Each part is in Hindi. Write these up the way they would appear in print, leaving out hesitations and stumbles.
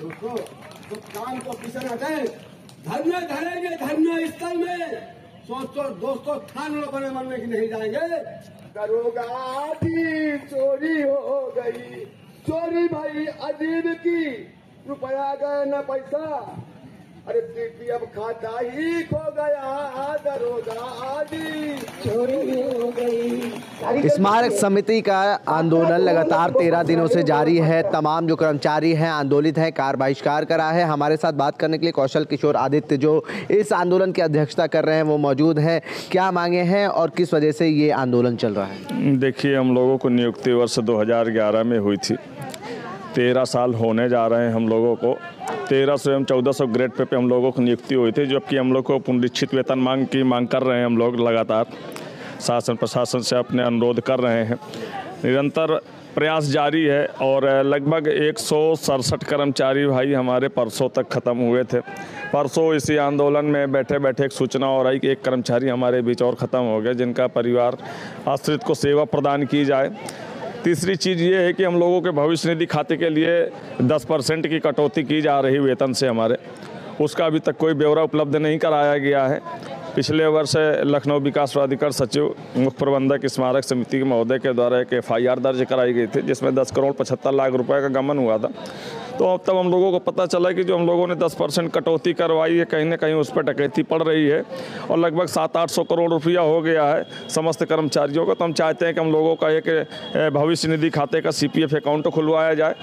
दोस्तों तो काम को पीछे न करें, धरने धरेंगे धरने स्थल में। सोचो दोस्तों, थान बने मरने की नहीं जाएंगे। दरोगा की चोरी हो गई, चोरी भाई अजीब की, रुपया गए न पैसा, अरे पीपीएफ खाता ही खो गया, दरोगा की चोरी हो गई। स्मारक समिति का आंदोलन लगातार 13 दिनों से जारी है। तमाम जो कर्मचारी हैं आंदोलित हैं, कार बहिष्कार करा है। हमारे साथ बात करने के लिए कौशल किशोर आदित्य जो इस आंदोलन की अध्यक्षता कर रहे हैं वो मौजूद हैं। क्या मांगे हैं और किस वजह से ये आंदोलन चल रहा है? देखिए, हम लोगों को नियुक्ति वर्ष 2011 में हुई थी। 13 साल होने जा रहे हैं हम लोगों को। 1300 एवं 1400 ग्रेड पे हम लोगों को नियुक्ति हुई थी, जबकि हम लोग को पुनरीक्षित वेतन मांग कर रहे हैं। हम लोग लगातार शासन प्रशासन से अपने अनुरोध कर रहे हैं। निरंतर प्रयास जारी है और लगभग 167 कर्मचारी भाई हमारे परसों तक ख़त्म हुए थे। परसों इसी आंदोलन में बैठे बैठे एक सूचना और आई कि एक कर्मचारी हमारे बीच और ख़त्म हो गए, जिनका परिवार आश्रित को सेवा प्रदान की जाए। तीसरी चीज़ ये है कि हम लोगों के भविष्य निधि खाते के लिए 10% की कटौती की जा रही वेतन से हमारे, उसका अभी तक कोई ब्यौरा उपलब्ध नहीं कराया गया है। पिछले वर्ष लखनऊ विकास प्राधिकार सचिव मुख्य प्रबंधक स्मारक समिति के महोदय के द्वारा एक FIR दर्ज कराई गई थी, जिसमें 10 करोड़ 75 लाख रुपए का गबन हुआ था। तो तब हम लोगों को पता चला कि जो हम लोगों ने 10% कटौती करवाई है, कहीं ना कहीं उस पर डकैती पड़ रही है और लगभग 700-800 करोड़ रुपया हो गया है समस्त कर्मचारियों का। तो हम चाहते हैं कि हम लोगों का एक भविष्य निधि खाते का CPF अकाउंट खुलवाया जाए,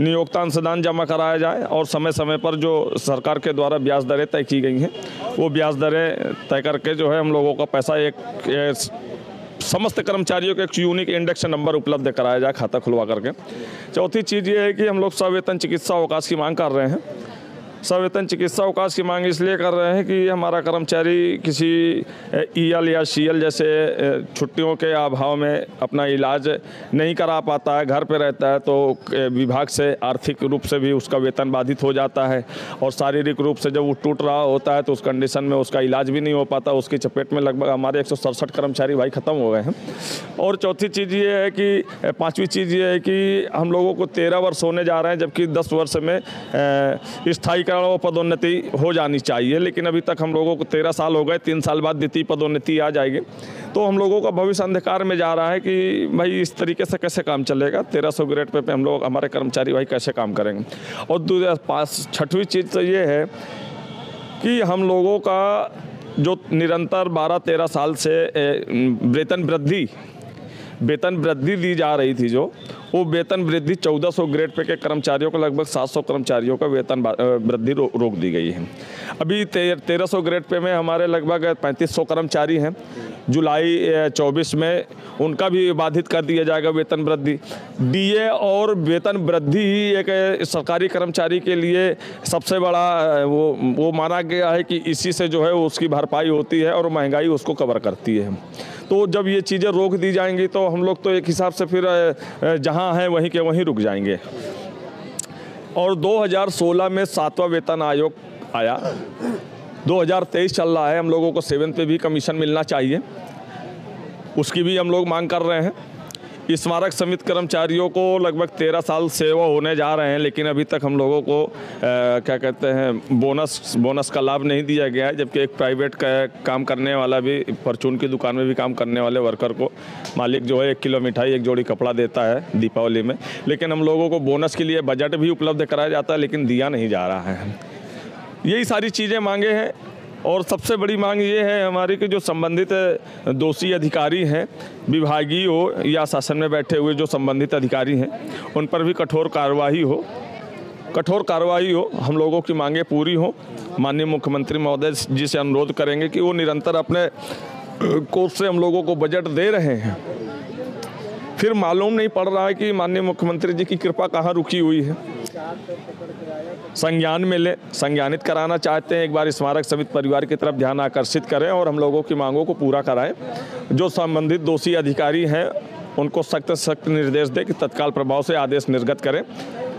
नियोक्ता अंशदान जमा कराया जाए और समय समय पर जो सरकार के द्वारा ब्याज दरें तय की गई हैं वो ब्याज दरें तय करके जो है हम लोगों का पैसा एक समस्त कर्मचारियों को एक यूनिक इंडेक्स नंबर उपलब्ध कराया जाए खाता खुलवा करके। चौथी चीज़ ये है कि हम लोग सवेतन चिकित्सा अवकाश की मांग कर रहे हैं। सवेतन चिकित्सा अवकाश की मांग इसलिए कर रहे हैं कि हमारा कर्मचारी किसी EL या CL जैसे छुट्टियों के अभाव में अपना इलाज नहीं करा पाता है, घर पे रहता है, तो विभाग से आर्थिक रूप से भी उसका वेतन बाधित हो जाता है और शारीरिक रूप से जब वो टूट रहा होता है तो उस कंडीशन में उसका इलाज भी नहीं हो पाता। उसकी चपेट में लगभग हमारे 167 कर्मचारी भाई ख़त्म हो गए हैं। और चौथी चीज़ ये है कि पाँचवीं चीज़ ये है कि हम लोगों को 13 वर्ष होने जा रहे हैं, जबकि 10 वर्ष में स्थायी पदोन्नति हो जानी चाहिए, लेकिन अभी तक हम लोगों को 13 साल हो गए। 3 साल बाद द्वितीय पदोन्नति आ जाएगी। तो हम लोगों का भविष्य अंधकार में जा रहा है कि भाई इस तरीके से कैसे काम चलेगा। 1300 ग्रेड पे हम लोग हमारे कर्मचारी भाई कैसे काम करेंगे। और छठवीं चीज़ तो ये है कि हम लोगों का जो निरंतर 12-13 साल से वेतन वृद्धि दी जा रही थी, जो वो वेतन वृद्धि 1400 ग्रेड पे के कर्मचारियों को लगभग 700 कर्मचारियों का वेतन वृद्धि रोक दी गई है। अभी 1300 ग्रेड पे में हमारे लगभग 3500 कर्मचारी हैं। जुलाई 24 में उनका भी बाधित कर दिया जाएगा वेतन वृद्धि। DA और वेतन वृद्धि ही एक सरकारी कर्मचारी के लिए सबसे बड़ा वो माना गया है कि इसी से जो है उसकी भरपाई होती है और महंगाई उसको कवर करती है। तो जब ये चीज़ें रोक दी जाएंगी तो हम लोग तो एक हिसाब से फिर जहाँ हैं वहीं के वहीं रुक जाएंगे। और 2016 में 7वां वेतन आयोग आया, 2023 चल रहा है, हम लोगों को 7 पे भी कमीशन मिलना चाहिए, उसकी भी हम लोग मांग कर रहे हैं। स्मारक समिति कर्मचारियों को लगभग 13 साल सेवा होने जा रहे हैं, लेकिन अभी तक हम लोगों को क्या कहते हैं बोनस का लाभ नहीं दिया गया है। जबकि एक प्राइवेट का काम करने वाला भी, परचून की दुकान में भी काम करने वाले वर्कर को मालिक जो है 1 किलो मिठाई 1 जोड़ी कपड़ा देता है दीपावली में, लेकिन हम लोगों को बोनस के लिए बजट भी उपलब्ध कराया जाता है, लेकिन दिया नहीं जा रहा है। यही सारी चीज़ें मांगे हैं। और सबसे बड़ी मांग ये है हमारी कि जो संबंधित दोषी अधिकारी हैं, विभागीय हो या शासन में बैठे हुए जो संबंधित अधिकारी हैं, उन पर भी कठोर कार्रवाई हो। हम लोगों की मांगें पूरी हो। माननीय मुख्यमंत्री महोदय जी से अनुरोध करेंगे कि वो निरंतर अपने कोष से हम लोगों को बजट दे रहे हैं, फिर मालूम नहीं पड़ रहा है कि माननीय मुख्यमंत्री जी की कृपा कहाँ रुकी हुई है। संज्ञान में ले, संज्ञानित कराना चाहते हैं। एक बार स्मारक समिति परिवार की तरफ ध्यान आकर्षित करें और हम लोगों की मांगों को पूरा कराएं। जो संबंधित दोषी अधिकारी हैं उनको सख्त निर्देश दें कि तत्काल प्रभाव से आदेश निर्गत करें।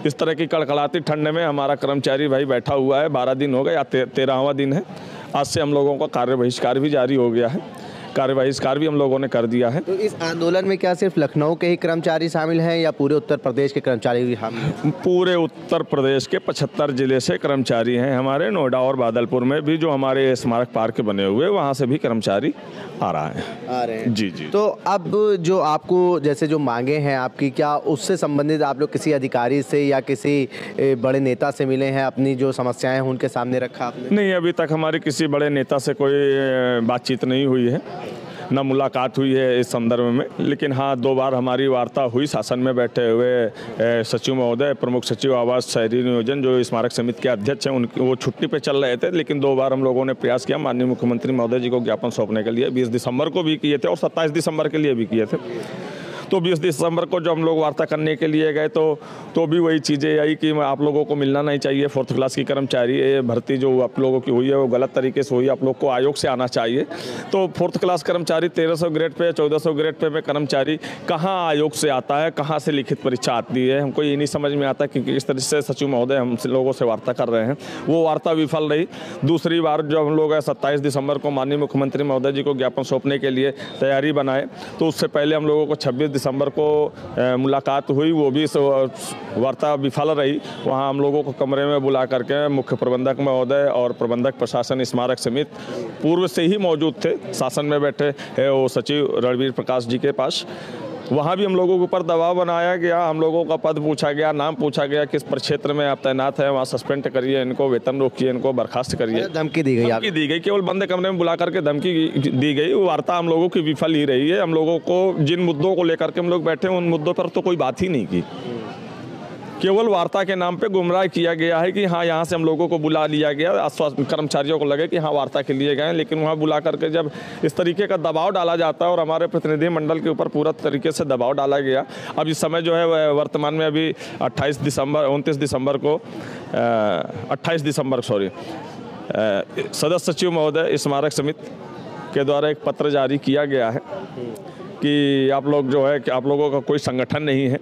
इस तरह की कड़कड़ाती ठंड में हमारा कर्मचारी भाई बैठा हुआ है, 12 दिन हो गए या 13वां दिन है। आज से हम लोगों का कार्य बहिष्कार भी जारी हो गया है। बहिष्कार भी हम लोगों ने कर दिया है। तो इस आंदोलन में क्या सिर्फ लखनऊ के ही कर्मचारी शामिल हैं या पूरे उत्तर प्रदेश के कर्मचारी भी शामिल हैं? पूरे उत्तर प्रदेश के 75 जिले से कर्मचारी हैं हमारे। नोएडा और बादलपुर में भी जो हमारे स्मारक पार्क बने हुए वहाँ से भी कर्मचारी आ रहे हैं। जी जी। तो अब जो आपको जैसे जो मांगे हैं आपकी, क्या उससे संबंधित आप लोग किसी अधिकारी से या किसी बड़े नेता से मिले हैं? अपनी जो समस्याएं हैं उनके सामने रखा आपने? नहीं, अभी तक हमारी किसी बड़े नेता से कोई बातचीत नहीं हुई है, न मुलाकात हुई है इस संदर्भ में। लेकिन हाँ, 2 बार हमारी वार्ता हुई शासन में बैठे हुए सचिव महोदय, प्रमुख सचिव आवास शहरी नियोजन जो स्मारक समिति के अध्यक्ष हैं, उनकी वो छुट्टी पे चल रहे थे। लेकिन 2 बार हम लोगों ने प्रयास किया माननीय मुख्यमंत्री महोदय जी को ज्ञापन सौंपने के लिए। 20 दिसंबर को भी किए थे और 27 दिसंबर के लिए भी किए थे। तो 20 दिसंबर को जब हम लोग वार्ता करने के लिए गए तो भी वही चीज़ें आई कि आप लोगों को मिलना नहीं चाहिए। 4th क्लास की कर्मचारी भर्ती जो आप लोगों की हुई है वो गलत तरीके से हुई है, आप लोग को आयोग से आना चाहिए। तो 4th क्लास कर्मचारी 1300 ग्रेड पे 1400 ग्रेड पे कर्मचारी कहाँ आयोग से आता है, कहाँ से लिखित परीक्षा आती है, हमको ये नहीं समझ में आता। क्योंकि इस तरह से सचिव महोदय हम लोगों से वार्ता कर रहे हैं, वो वार्ता विफल रही। दूसरी बार जब हम लोग 27 दिसंबर को माननीय मुख्यमंत्री महोदय जी को ज्ञापन सौंपने के लिए तैयारी बनाए, तो उससे पहले हम लोगों को 26 दिसंबर को मुलाकात हुई, वो भी वार्ता विफल रही। वहाँ हम लोगों को कमरे में बुला करके मुख्य प्रबंधक महोदय और प्रबंधक प्रशासन स्मारक समिति पूर्व से ही मौजूद थे, शासन में बैठे हैं वो सचिव रणवीर प्रकाश जी के पास। वहाँ भी हम लोगों के ऊपर दबाव बनाया गया, हम लोगों का पद पूछा गया, नाम पूछा गया, किस प्रक्षेत्र में आप तैनात हैं, वहाँ सस्पेंड करिए इनको, वेतन रोकिए, इनको बर्खास्त करिए। धमकी दी गई, केवल बंद कमरे में बुला करके धमकी दी गई। वो वार्ता हम लोगों की विफल ही रही है। हम लोगों को जिन मुद्दों को लेकर के हम लोग बैठे उन मुद्दों पर तो कोई बात ही नहीं की। केवल वार्ता के नाम पे गुमराह किया गया है कि हाँ यहाँ से हम लोगों को बुला लिया गया, आश्वासन कर्मचारियों को लगे कि हाँ वार्ता के लिए गए, लेकिन वहाँ बुला करके जब इस तरीके का दबाव डाला जाता है और हमारे प्रतिनिधि मंडल के ऊपर पूरा तरीके से दबाव डाला गया। अब इस समय जो है वर्तमान में अभी 29 दिसंबर सदस्य सचिव महोदय स्मारक समिति के द्वारा एक पत्र जारी किया गया है कि आप लोग जो है कि आप लोगों का कोई संगठन नहीं है,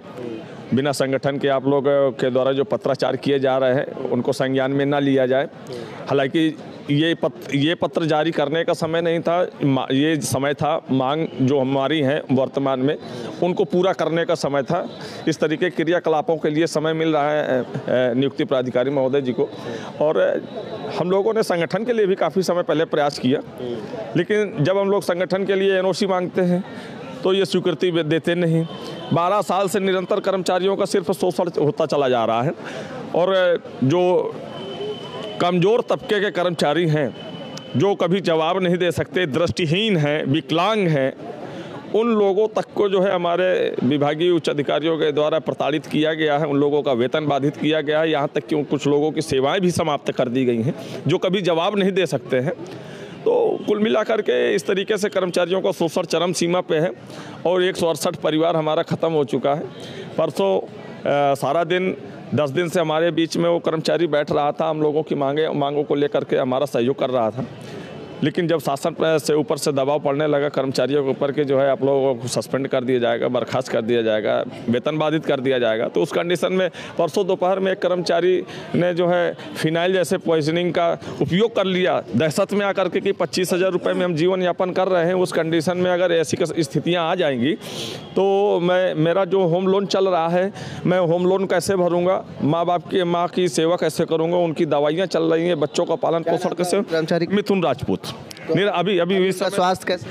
बिना संगठन के आप लोग के द्वारा जो पत्राचार किए जा रहे हैं उनको संज्ञान में ना लिया जाए। हालांकि ये पत्र जारी करने का समय नहीं था, ये समय था मांग जो हमारी है वर्तमान में उनको पूरा करने का समय था। इस तरीके के क्रियाकलापों के लिए समय मिल रहा है नियुक्ति प्राधिकारी महोदय जी को। और हम लोगों ने संगठन के लिए भी काफ़ी समय पहले प्रयास किया, लेकिन जब हम लोग संगठन के लिए एनओसी मांगते हैं तो ये स्वीकृति देते नहीं। 12 साल से निरंतर कर्मचारियों का सिर्फ शोषण होता चला जा रहा है। और जो कमज़ोर तबके के कर्मचारी हैं, जो कभी जवाब नहीं दे सकते, दृष्टिहीन हैं, विकलांग हैं, उन लोगों तक को जो है हमारे विभागीय उच्च अधिकारियों के द्वारा प्रताड़ित किया गया है। उन लोगों का वेतन बाधित किया गया है, यहाँ तक कि कुछ लोगों की सेवाएं भी समाप्त कर दी गई हैं जो कभी जवाब नहीं दे सकते हैं। तो कुल मिलाकर के इस तरीके से कर्मचारियों का शोषण चरम सीमा पे है और 168 परिवार हमारा ख़त्म हो चुका है। परसों सारा दिन 10 दिन से हमारे बीच में वो कर्मचारी बैठ रहा था, हम लोगों की मांगों को लेकर के हमारा सहयोग कर रहा था। लेकिन जब शासन से ऊपर से दबाव पड़ने लगा कर्मचारियों के ऊपर कि जो है आप लोगों को सस्पेंड कर दिया जाएगा, बर्खास्त कर दिया जाएगा, वेतन बाधित कर दिया जाएगा, तो उस कंडीशन में परसों दोपहर में एक कर्मचारी ने जो है फिनाइल जैसे पॉइजनिंग का उपयोग कर लिया, दहशत में आकर के कि 25,000 रुपये में हम जीवन यापन कर रहे हैं। उस कंडीशन में अगर ऐसी स्थितियाँ आ जाएंगी तो मेरा जो होम लोन चल रहा है, मैं होम लोन कैसे भरूँगा, माँ की सेवा कैसे करूँगा, उनकी दवाइयाँ चल रही हैं, बच्चों का पालन पोषण कैसे। मिथुन राजपूत। मेरा अभी स्वास्थ्य कैसे?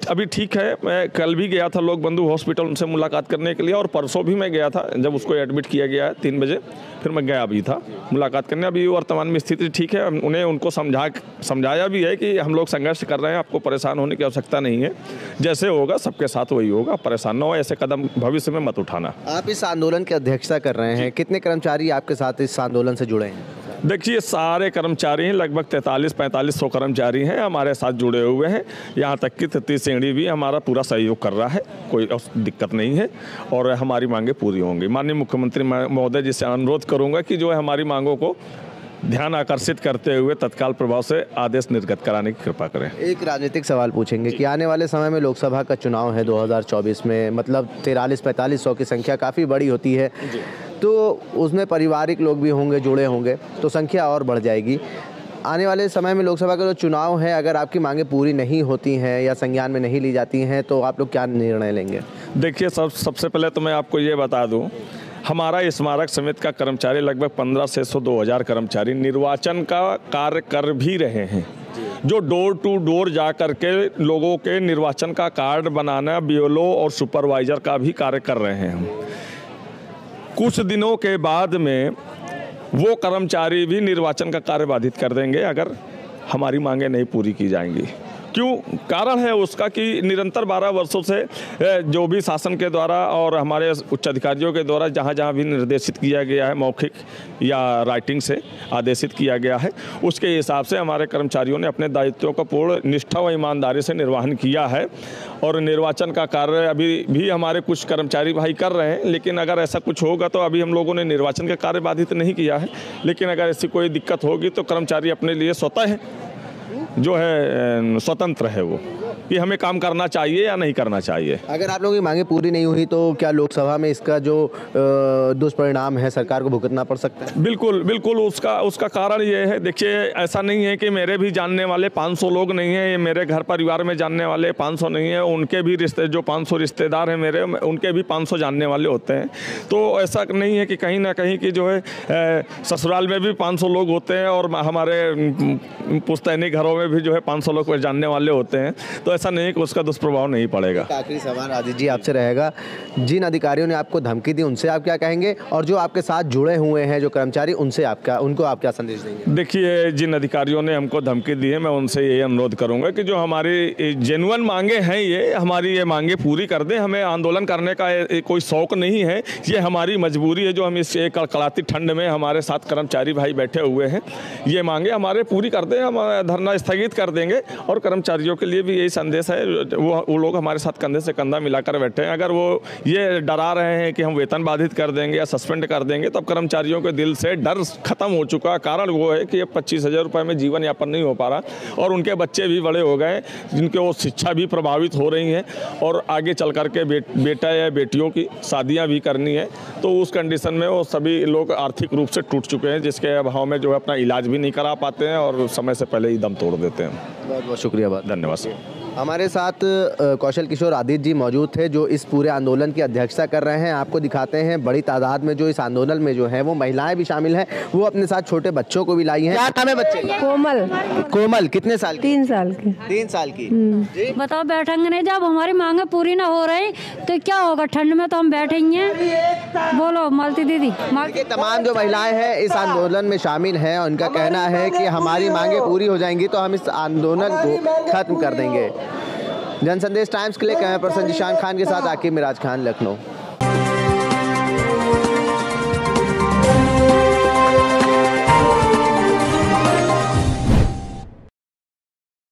अभी ठीक है। मैं कल भी गया था लोक बंधु हॉस्पिटल उनसे मुलाकात करने के लिए, और परसों भी मैं गया था जब उसको एडमिट किया गया है 3 बजे, फिर मैं गया भी था मुलाकात करने। अभी वर्तमान में स्थिति ठीक है। उनको समझाया भी है कि हम लोग संघर्ष कर रहे हैं, आपको परेशान होने की आवश्यकता नहीं है, जैसे होगा सबके साथ वही होगा, परेशान ना हो, ऐसे कदम भविष्य में मत उठाना। आप इस आंदोलन की अध्यक्षता कर रहे हैं, कितने कर्मचारी आपके साथ इस आंदोलन से जुड़े हैं? देखिए, सारे कर्मचारी हैं, लगभग 43-45 कर्मचारी हैं हमारे साथ जुड़े हुए हैं। यहाँ तक कि तृतीय श्रेणी भी हमारा पूरा सहयोग कर रहा है, कोई दिक्कत नहीं है और हमारी मांगें पूरी होंगी। माननीय मुख्यमंत्री महोदय जी से अनुरोध करूँगा कि जो है हमारी मांगों को ध्यान आकर्षित करते हुए तत्काल प्रभाव से आदेश निर्गत कराने की कृपा करें। एक राजनीतिक सवाल पूछेंगे कि आने वाले समय में लोकसभा का चुनाव है 2024 में, मतलब 43-45 की संख्या काफ़ी बड़ी होती है, तो उसमें पारिवारिक लोग भी होंगे, जुड़े होंगे, तो संख्या और बढ़ जाएगी। आने वाले समय में लोकसभा का जो चुनाव है, अगर आपकी मांगे पूरी नहीं होती हैं या संज्ञान में नहीं ली जाती हैं तो आप लोग क्या निर्णय लेंगे? देखिए सबसे पहले तो मैं आपको ये बता दूं, हमारा स्मारक समिति का कर्मचारी लगभग 1500 2000 कर्मचारी निर्वाचन का कार्य कर भी रहे हैं, जो डोर टू डोर जा कर के लोगों के निर्वाचन का कार्ड बनाना, बीएलओ और सुपरवाइजर का भी कार्य कर रहे हैं हम। कुछ दिनों के बाद में वो कर्मचारी भी निर्वाचन का कार्य बाधित कर देंगे अगर हमारी मांगे नहीं पूरी की जाएंगी। क्यों? कारण है उसका कि निरंतर 12 वर्षों से जो भी शासन के द्वारा और हमारे उच्च अधिकारियों के द्वारा जहाँ जहाँ भी निर्देशित किया गया है, मौखिक या राइटिंग से आदेशित किया गया है, उसके हिसाब से हमारे कर्मचारियों ने अपने दायित्वों का पूर्ण निष्ठा व ईमानदारी से निर्वहन किया है। और निर्वाचन का कार्य अभी भी हमारे कुछ कर्मचारी भाई कर रहे हैं, लेकिन अगर ऐसा कुछ होगा तो अभी हम लोगों ने निर्वाचन का कार्य बाधित नहीं किया है, लेकिन अगर ऐसी कोई दिक्कत होगी तो कर्मचारी अपने लिए स्वतः जो है स्वतंत्र है वो कि हमें काम करना चाहिए या नहीं करना चाहिए। अगर आप लोगों की मांगे पूरी नहीं हुई तो क्या लोकसभा में इसका जो दुष्परिणाम है सरकार को भुगतना पड़ सकता है? बिल्कुल बिल्कुल, उसका कारण ये है, देखिए ऐसा नहीं है कि मेरे भी जानने वाले 500 लोग नहीं हैं, ये मेरे घर परिवार में जानने वाले 500 नहीं है, उनके भी जो 500 रिश्तेदार हैं मेरे, उनके भी 500 जानने वाले होते हैं। तो ऐसा नहीं है कि कहीं ना कहीं की जो है ससुराल में भी 500 लोग होते हैं और हमारे पुश्तैनी घरों में भी जो है 500 लोग जानने वाले होते हैं, तो ऐसा नहीं है कि उसका दुष्प्रभाव नहीं पड़ेगा। आखिरी सवाल आदित्य जी आपसे रहेगा, जिन अधिकारियों ने आपको धमकी दी उनसे आप क्या कहेंगे, और जो आपके साथ जुड़े हुए हैं जो कर्मचारी उनसे उनको आप क्या संदेश देंगे? देखिए, जिन अधिकारियों ने हमको धमकी दी है, मैं उनसे ये अनुरोध करूंगा कि जो हमारी जेन्युइन मांगे हैं, ये हमारी ये मांगे पूरी कर दें। हमें आंदोलन करने का कोई शौक नहीं है, ये हमारी मजबूरी है जो हम इस कड़कड़ाती ठंड में हमारे साथ कर्मचारी भाई बैठे हुए हैं। ये मांगे हमारे पूरी कर दें, हम धरना स्थगित कर देंगे। और कर्मचारियों के लिए भी यही संदेश है, वो लोग हमारे साथ कंधे से कंधा मिलाकर बैठे हैं। अगर वो ये डरा रहे हैं कि हम वेतन बाधित कर देंगे या सस्पेंड कर देंगे, तब कर्मचारियों के दिल से डर खत्म हो चुका। कारण वो है कि अब 25,000 रुपये में जीवन यापन नहीं हो पा रहा और उनके बच्चे भी बड़े हो गए, जिनके वो शिक्षा भी प्रभावित हो रही है और आगे चल करके बेटा या बेटियों की शादियाँ भी करनी है। तो उस कंडीशन में वो सभी लोग आर्थिक रूप से टूट चुके हैं, जिसके अभाव में जो है अपना इलाज भी नहीं करा पाते हैं और समय से पहले ही दम तोड़ देते हैं। बहुत बहुत शुक्रिया, धन्यवाद। हमारे साथ कौशल किशोर आदित्य जी मौजूद थे जो इस पूरे आंदोलन की अध्यक्षता कर रहे हैं। आपको दिखाते हैं बड़ी तादाद में जो इस आंदोलन में जो है वो महिलाएं भी शामिल हैं, वो अपने साथ छोटे बच्चों को भी लाई हैं। क्या नाम है बच्चे का? कोमल। कोमल कितने साल की? 3 साल की। 3 साल की। बताओ, बैठेंगे नहीं जब हमारी मांगे पूरी ना हो रही तो क्या होगा? ठंड में तो हम बैठेंगे। बोलो मालती दीदी। तमाम जो महिलाएं हैं इस आंदोलन में शामिल हैं, उनका कहना है कि हमारी मांगे पूरी हो जाएंगी तो हम इस आंदोलन को खत्म कर देंगे। जनसंदेश टाइम्स के लिए कैमरा पर्सन जिशान खान के साथ आकिब मिराज खान, लखनऊ।